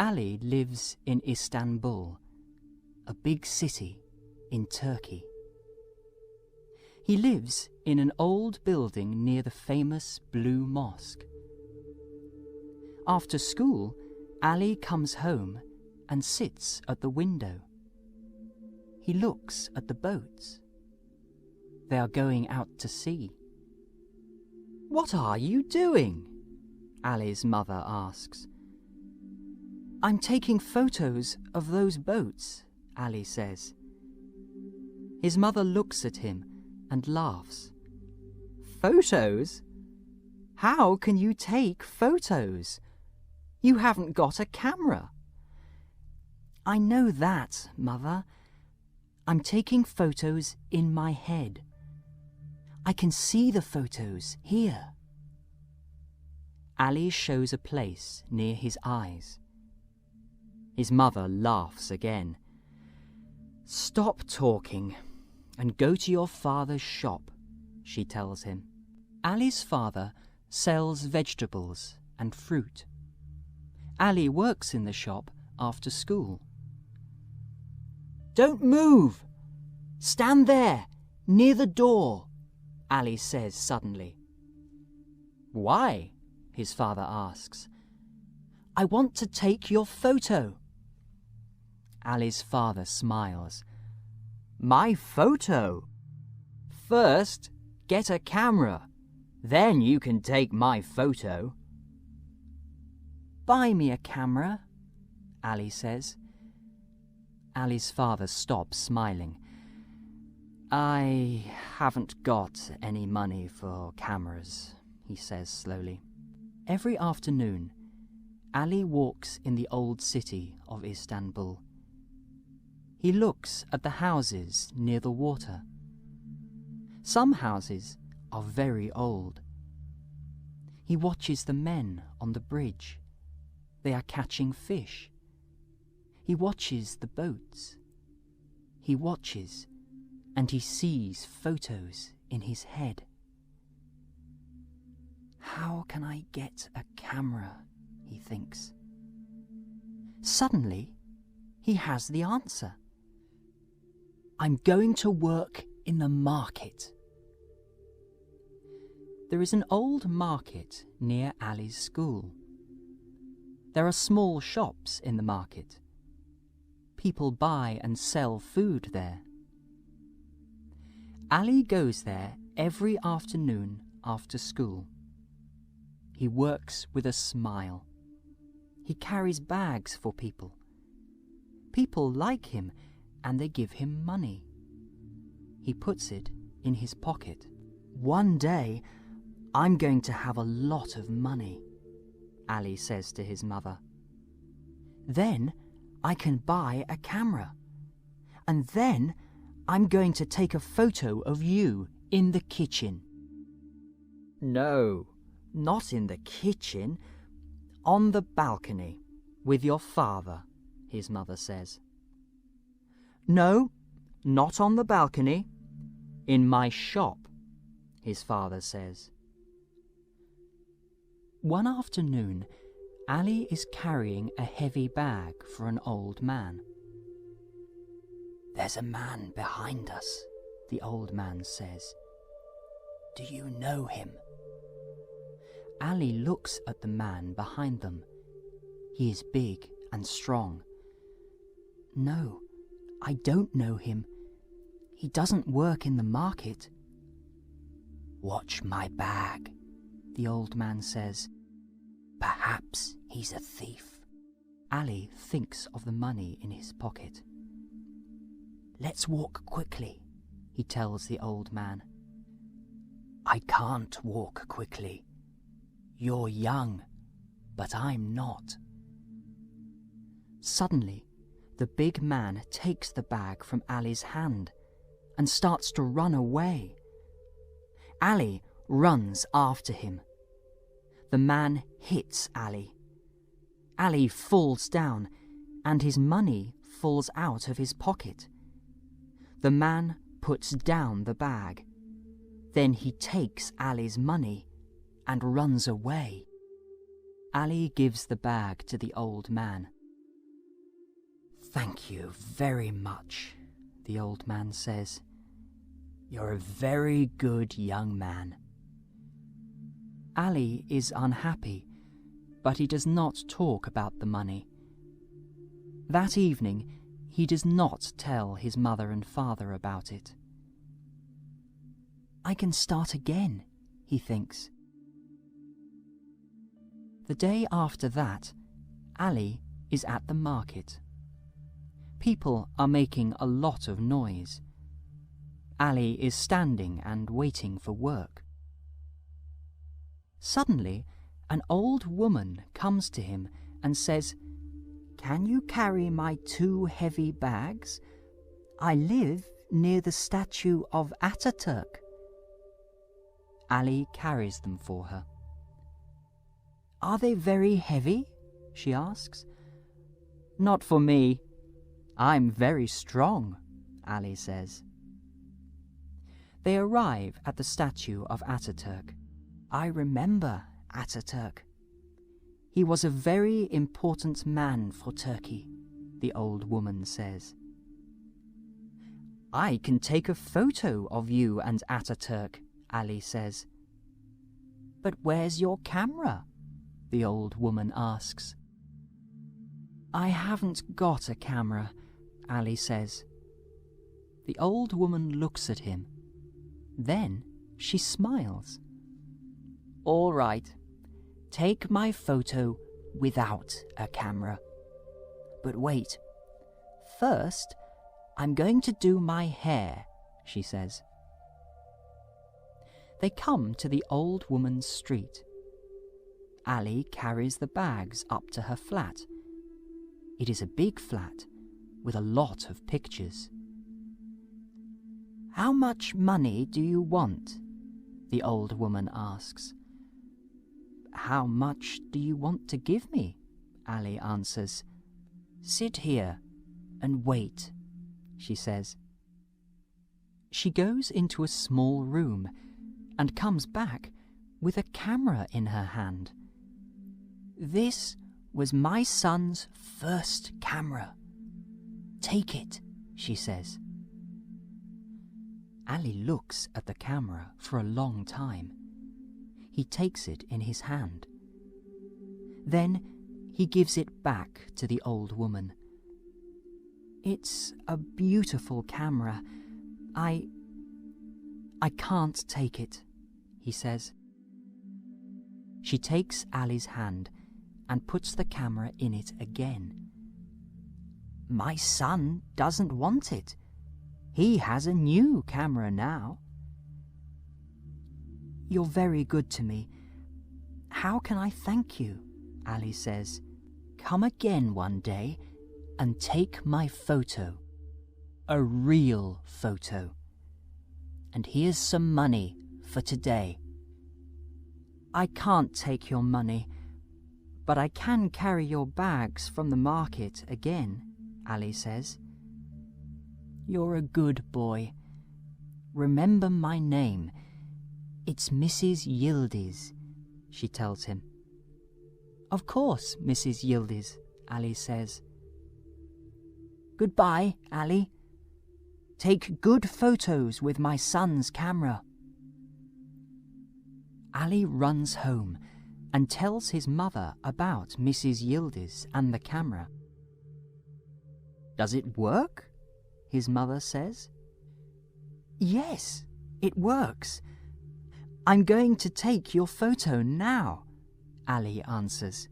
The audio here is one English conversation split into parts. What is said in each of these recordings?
Ali lives in Istanbul, a big city in Turkey. He lives in an old building near the famous Blue Mosque. After school, Ali comes home and sits at the window. He looks at the boats. They are going out to sea. "What are you doing?" Ali's mother asks. "I'm taking photos of those boats," Ali says. His mother looks at him and laughs. "Photos? How can you take photos? You haven't got a camera." "I know that, Mother. I'm taking photos in my head. I can see the photos here." Ali shows a place near his eyes. His mother laughs again. "Stop talking and go to your father's shop," she tells him. Ali's father sells vegetables and fruit. Ali works in the shop after school. "Don't move! Stand there, near the door," Ali says suddenly. "Why?" his father asks. "I want to take your photo." Ali's father smiles. "My photo? First, get a camera. Then you can take my photo." "Buy me a camera," Ali says. Ali's father stops smiling. "I haven't got any money for cameras," he says slowly. Every afternoon, Ali walks in the old city of Istanbul. He looks at the houses near the water. Some houses are very old. He watches the men on the bridge. They are catching fish. He watches the boats. He watches, and he sees photos in his head. "How can I get a camera?" he thinks. Suddenly, he has the answer. "I'm going to work in the market." There is an old market near Ali's school. There are small shops in the market. People buy and sell food there. Ali goes there every afternoon after school. He works with a smile. He carries bags for people. People like him and they give him money. He puts it in his pocket. "One day, I'm going to have a lot of money," Ali says to his mother. "Then I can buy a camera. And then I'm going to take a photo of you in the kitchen." "No, not in the kitchen. On the balcony, with your father," his mother says. "No, not on the balcony. In my shop," his father says. One afternoon, Ali is carrying a heavy bag for an old man. "There's a man behind us," the old man says. "Do you know him?" Ali looks at the man behind them. He is big and strong. "No, I don't know him. He doesn't work in the market." "Watch my bag," the old man says. "Perhaps he's a thief." Ali thinks of the money in his pocket. "Let's walk quickly," he tells the old man. "I can't walk quickly. You're young, but I'm not." Suddenly, the big man takes the bag from Ali's hand and starts to run away. Ali runs after him. The man hits Ali. Ali falls down, and his money falls out of his pocket. The man puts down the bag. Then he takes Ali's money and runs away. Ali gives the bag to the old man. "Thank you very much," the old man says. "You're a very good young man." Ali is unhappy, but he does not talk about the money. That evening, he does not tell his mother and father about it. "I can start again," he thinks. The day after that, Ali is at the market. People are making a lot of noise. Ali is standing and waiting for work. Suddenly, an old woman comes to him and says, "Can you carry my 2 heavy bags? I live near the statue of Ataturk." Ali carries them for her. "Are they very heavy?" she asks. "Not for me. I'm very strong," Ali says. They arrive at the statue of Ataturk. "I remember Ataturk. He was a very important man for Turkey," the old woman says. "I can take a photo of you and Ataturk," Ali says. "But where's your camera?" the old woman asks. "I haven't got a camera," Ali says. The old woman looks at him. Then she smiles. "All right, take my photo without a camera. But wait, first I'm going to do my hair," she says. They come to the old woman's street. Ali carries the bags up to her flat. It is a big flat with a lot of pictures. "How much money do you want?" the old woman asks. "How much do you want to give me?" Ali answers. "Sit here and wait," she says. She goes into a small room and comes back with a camera in her hand. "This was my son's first camera. Take it," she says. Ali looks at the camera for a long time. He takes it in his hand. Then he gives it back to the old woman. "It's a beautiful camera. I can't take it," he says. She takes Ali's hand and puts the camera in it again. "My son doesn't want it. He has a new camera now." "You're very good to me. How can I thank you?" Ali says. "Come again one day and take my photo. A real photo. And here's some money for today." "I can't take your money, but I can carry your bags from the market again," Ali says. "You're a good boy. Remember my name. It's Mrs. Yildiz," she tells him. "Of course, Mrs. Yildiz," Ali says. "Goodbye, Ali. Take good photos with my son's camera." Ali runs home and tells his mother about Mrs. Yildiz and the camera. "Does it work?" his mother says. "Yes, it works. I'm going to take your photo now," Ali answers.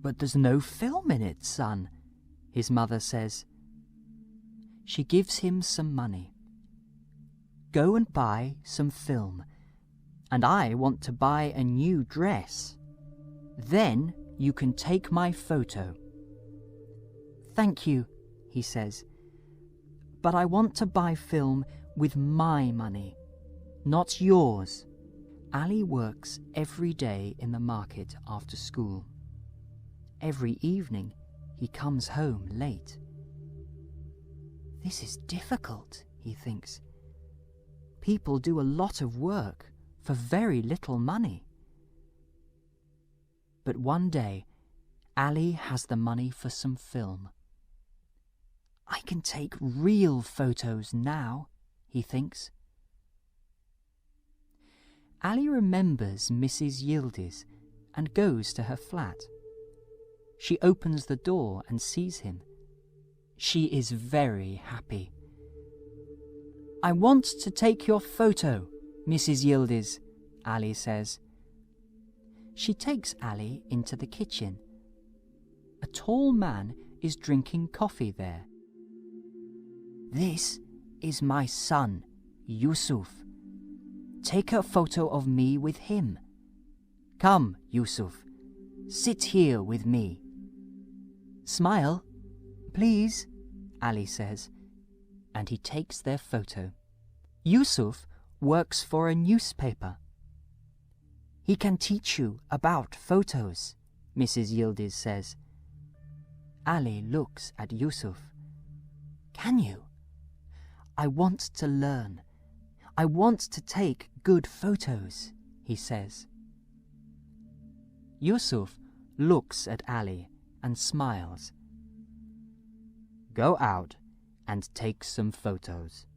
"But there's no film in it, son," his mother says. She gives him some money. "Go and buy some film, and I want to buy a new dress. Then you can take my photo." "Thank you," he says, "but I want to buy film with my money, not yours." Ali works every day in the market after school. Every evening he comes home late. "This is difficult," he thinks. "People do a lot of work for very little money." But one day, Ali has the money for some film. can take real photos now, he thinks. Ali remembers Mrs. Yildiz and goes to her flat. She opens the door and sees him. She is very happy. "I want to take your photo, Mrs. Yildiz," Ali says. She takes Ali into the kitchen. A tall man is drinking coffee there. "This is my son, Yusuf. Take a photo of me with him. Come, Yusuf, sit here with me." "Smile, please," Ali says, and he takes their photo. Yusuf works for a newspaper. "He can teach you about photos," Mrs. Yildiz says. Ali looks at Yusuf. "Can you? I want to learn. I want to take good photos," he says. Yusuf looks at Ali and smiles. "Go out and take some photos.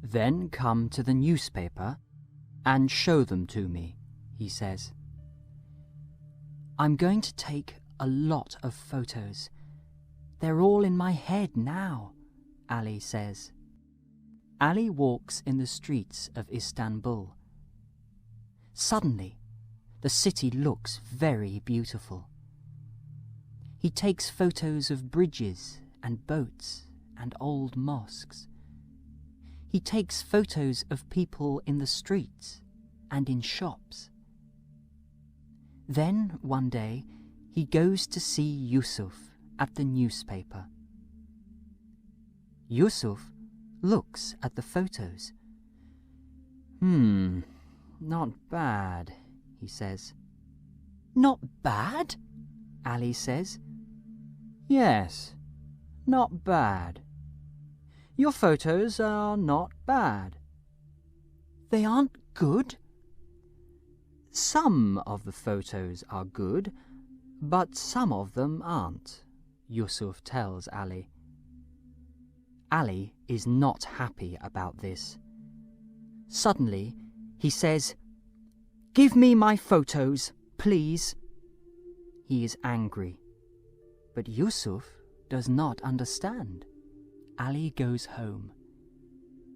Then come to the newspaper and show them to me," he says. "I'm going to take a lot of photos. They're all in my head now," Ali says. Ali walks in the streets of Istanbul. Suddenly, the city looks very beautiful. He takes photos of bridges and boats and old mosques. He takes photos of people in the streets and in shops. Then, one day, he goes to see Yusuf at the newspaper. Yusuf looks at the photos. Not bad," he says. "Not bad?" Ali says. "Yes, not bad. Your photos are not bad." "They aren't good?" "Some of the photos are good, but some of them aren't," Yusuf tells Ali. Ali is not happy about this. Suddenly, he says, "Give me my photos, please." He is angry, but Yusuf does not understand. Ali goes home.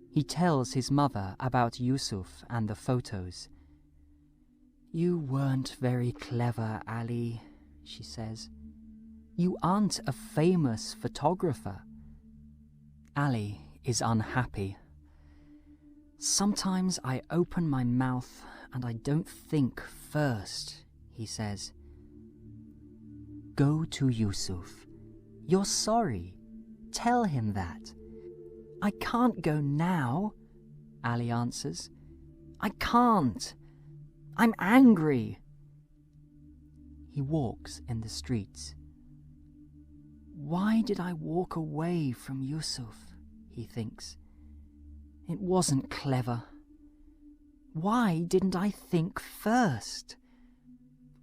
He tells his mother about Yusuf and the photos. "You weren't very clever, Ali," she says. "You aren't a famous photographer." Ali is unhappy. "Sometimes I open my mouth and I don't think first," he says. "Go to Yusuf. You're sorry. Tell him that." "I can't go now," Ali answers. "I can't. I'm angry." He walks in the streets. "Why did I walk away from Yusuf?" he thinks. "It wasn't clever. Why didn't I think first?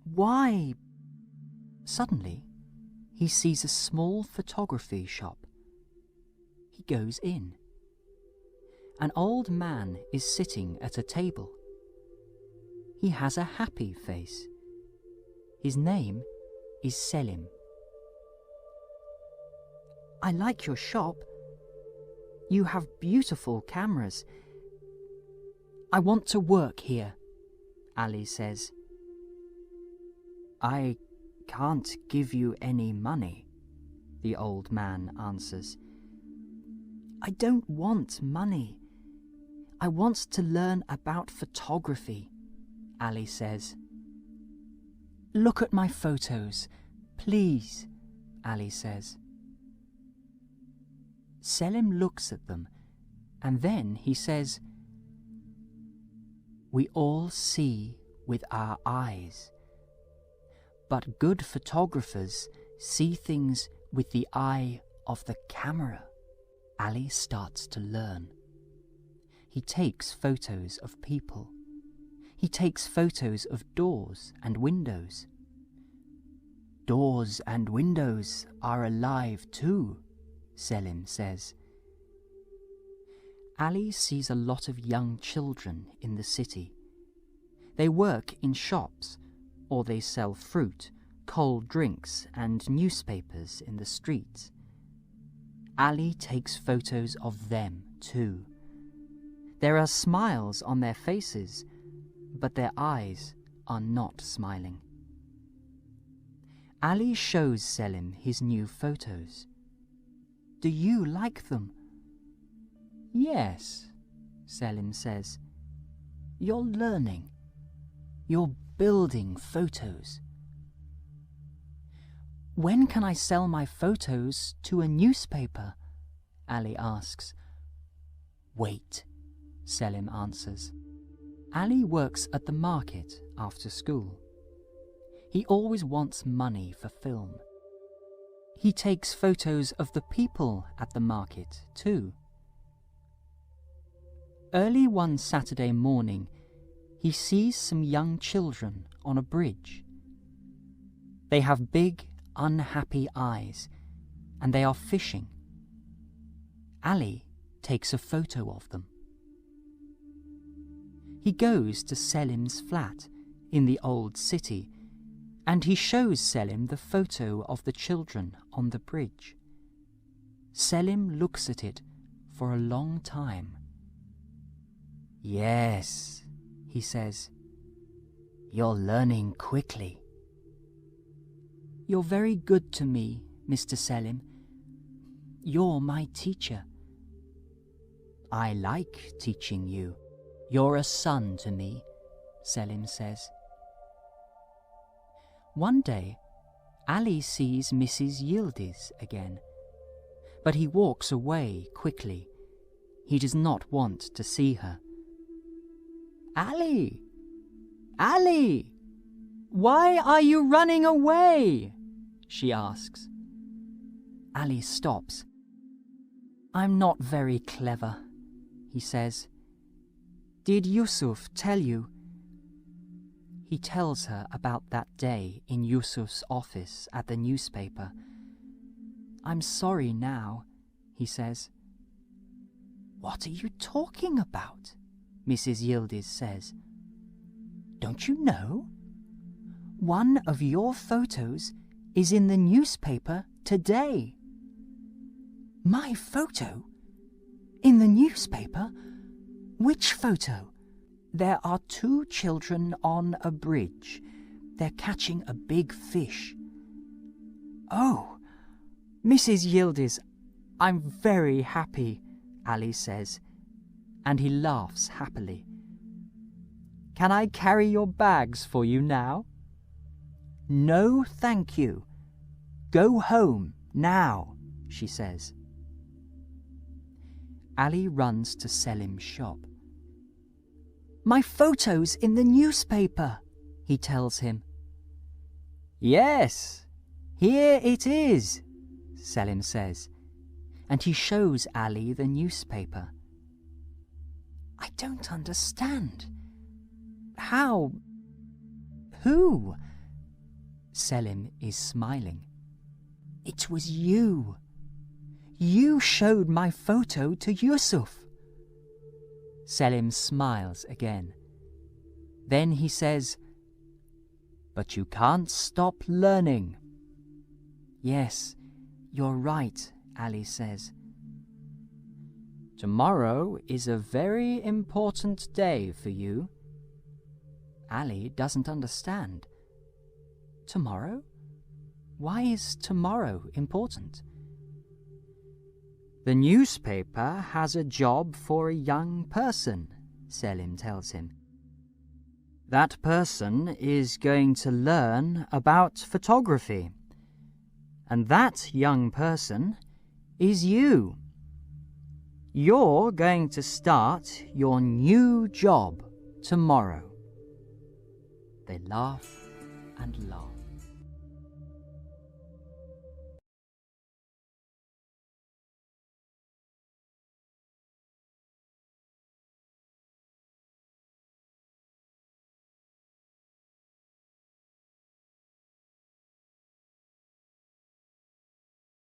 Why?" Suddenly, he sees a small photography shop. He goes in. An old man is sitting at a table. He has a happy face. His name is Selim. "I like your shop. You have beautiful cameras. I want to work here," Ali says. "I can't give you any money," the old man answers. "I don't want money. I want to learn about photography," Ali says. "Look at my photos, please," Ali says. Selim looks at them, and then he says, "We all see with our eyes, but good photographers see things with the eye of the camera." Ali starts to learn. He takes photos of people. He takes photos of doors and windows. "Doors and windows are alive too," Selim says. Ali sees a lot of young children in the city. They work in shops, or they sell fruit, cold drinks, and newspapers in the streets. Ali takes photos of them too. There are smiles on their faces, but their eyes are not smiling. Ali shows Selim his new photos. Do you like them? Yes, Selim says. You're learning. You're building photos. When can I sell my photos to a newspaper? Ali asks. Wait, Selim answers. Ali works at the market after school. He always wants money for film. He takes photos of the people at the market too. Early one Saturday morning, he sees some young children on a bridge. They have big, unhappy eyes, and they are fishing. Ali takes a photo of them. He goes to Selim's flat in the old city, and he shows Selim the photo of the children on the bridge. Selim looks at it for a long time. Yes, he says, you're learning quickly. You're very good to me, Mr. Selim. You're my teacher. I like teaching you. You're a son to me, Selim says. One day, Ali sees Mrs. Yildiz again, but he walks away quickly. He does not want to see her. Ali! Ali! Why are you running away? She asks. Ali stops. I'm not very clever, he says. Did Yusuf tell you? He tells her about that day in Yusuf's office at the newspaper. I'm sorry now, he says. What are you talking about? Mrs. Yildiz says. Don't you know? One of your photos is in the newspaper today. My photo? In the newspaper? Which photo? There are 2 children on a bridge. They're catching a big fish. Oh, Mrs. Yildiz, I'm very happy, Ali says, and he laughs happily. Can I carry your bags for you now? No, thank you. Go home now, she says. Ali runs to Selim's shop. My photo's in the newspaper, he tells him. Yes, here it is, Selim says, and he shows Ali the newspaper. I don't understand. How? Who? Selim is smiling. It was you. You showed my photo to Yusuf. Selim smiles again. Then he says, But you can't stop learning. Yes, you're right, Ali says. Tomorrow is a very important day for you. Ali doesn't understand. Tomorrow? Why is tomorrow important? The newspaper has a job for a young person, Selim tells him. That person is going to learn about photography. And that young person is you. You're going to start your new job tomorrow. They laugh and laugh.